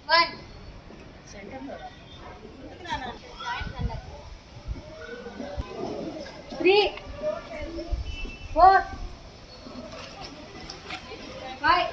1 3 4 5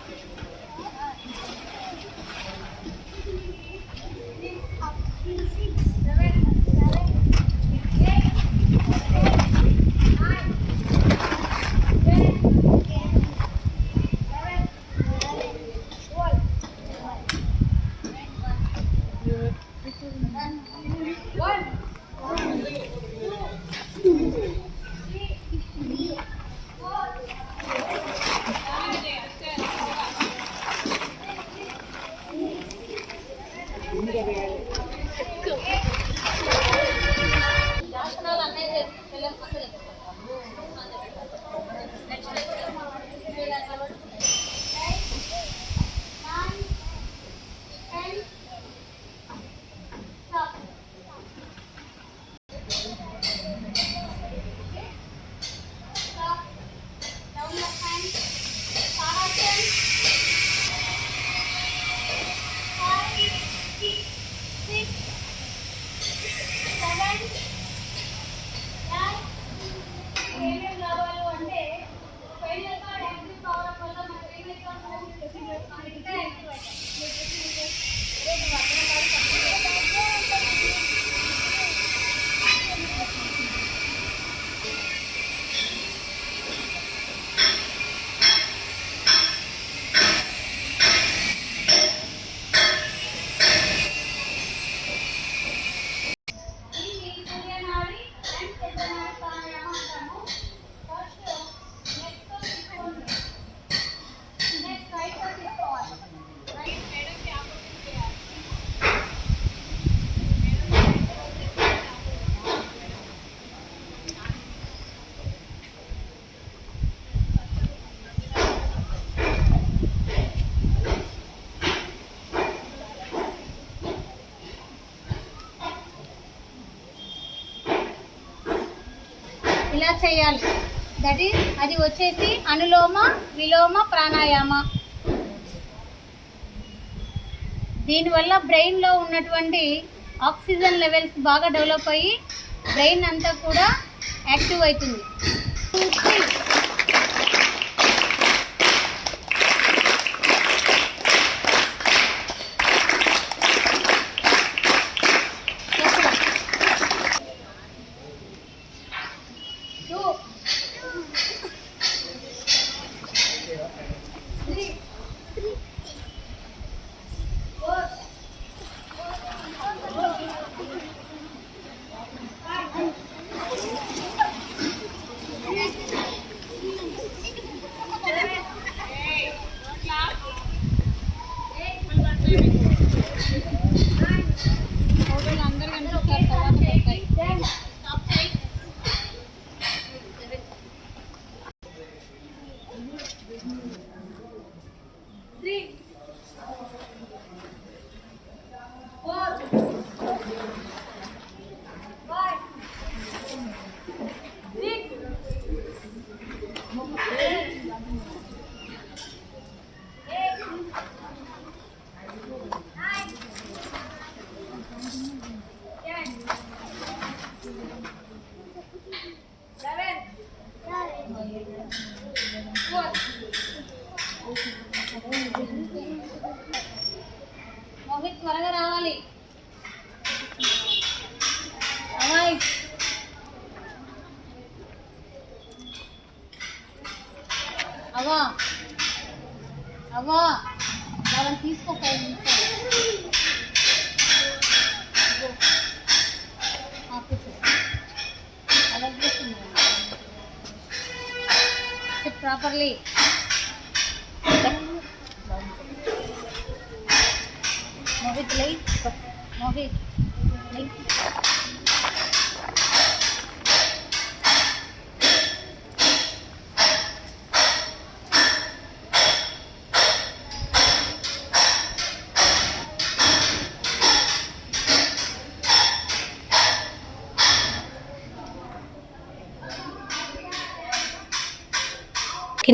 ఇలా చేయాలి. అది వచ్చేసి అనులోమ విలోమ ప్రాణాయామ. దీనివల్ల బ్రెయిన్లో ఉన్నటువంటి ఆక్సిజన్ లెవెల్స్ బాగా డెవలప్ అయ్యి బ్రెయిన్ అంతా కూడా యాక్టివ్ అవుతుంది. మోహిత్ త్వరగా రావాలి. అవా అవా వాళ్ళని తీసుకో. Sit properly. Mohit, late. Mohit, late.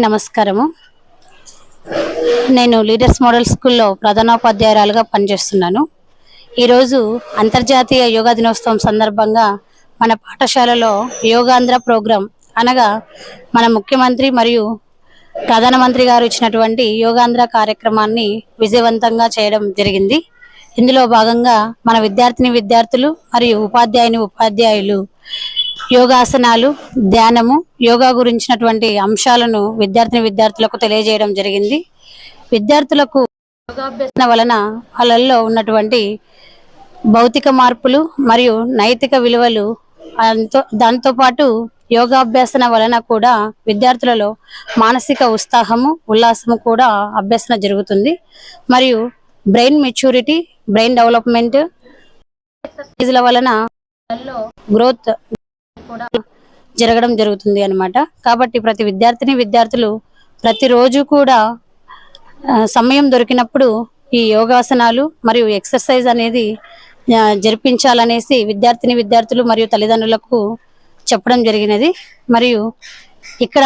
నమస్కారము. నేను లీడర్స్ మోడల్ స్కూల్లో ప్రధానోపాధ్యాయురాలుగా పనిచేస్తున్నాను. ఈరోజు అంతర్జాతీయ యోగా దినోత్సవం సందర్భంగా మన పాఠశాలలో యోగాంధ్ర ప్రోగ్రాం అనగా మన ముఖ్యమంత్రి మరియు ప్రధానమంత్రి గారు ఇచ్చినటువంటి యోగాంధ్ర కార్యక్రమాన్ని విజయవంతంగా చేయడం జరిగింది. ఇందులో భాగంగా మన విద్యార్థులు మరియు ఉపాధ్యాయులు యోగాసనాలు, ధ్యానము, యోగా గురించినటువంటి అంశాలను విద్యార్థులకు తెలియజేయడం జరిగింది. విద్యార్థులకు యోగాభ్యసన వలన వాళ్ళల్లో ఉన్నటువంటి భౌతిక మార్పులు మరియు నైతిక విలువలు దాంతో పాటు యోగాభ్యసన వలన కూడా విద్యార్థులలో మానసిక ఉత్సాహము, ఉల్లాసము కూడా అభ్యసన జరుగుతుంది. మరియు బ్రెయిన్ మెచ్యూరిటీ, బ్రెయిన్ డెవలప్మెంట్ ఎక్సర్సైజ్ల వలన గ్రోత్ కూడా జరగడం జరుగుతుంది అన్నమాట. కాబట్టి ప్రతి విద్యార్థులు ప్రతిరోజు కూడా సమయం దొరికినప్పుడు ఈ యోగాసనాలు మరియు ఎక్సర్సైజ్ అనేది జరిపించాలనేసి విద్యార్థులు మరియు తల్లిదండ్రులకు చెప్పడం జరిగినది. మరియు ఇక్కడ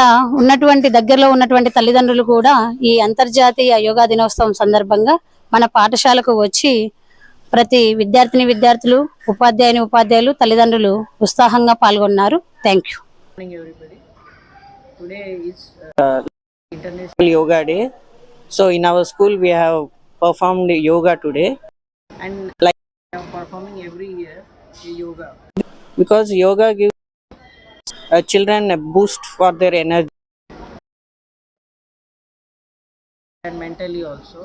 దగ్గరలో ఉన్నటువంటి తల్లిదండ్రులు కూడా ఈ అంతర్జాతీయ యోగా దినోత్సవం సందర్భంగా మన పాఠశాలకు వచ్చి ప్రతి విద్యార్థులు, ఉపాధ్యాయులు, తల్లిదండ్రులు ఉత్సాహంగా పాల్గొన్నారు. Thank you. Today is International Yoga Day. So in our school we have performed yoga today, and like we are performing every year yoga because yoga gives children a boost for their energy and mentally also,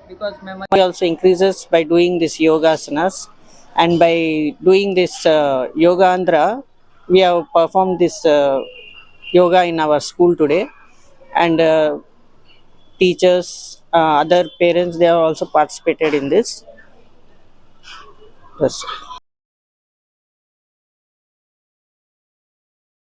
because memory also increases by doing this yoga asanas, and by doing this yoga andhra we have performed this yoga in our school today, and teachers, other parents, they have also participated in this. Yes.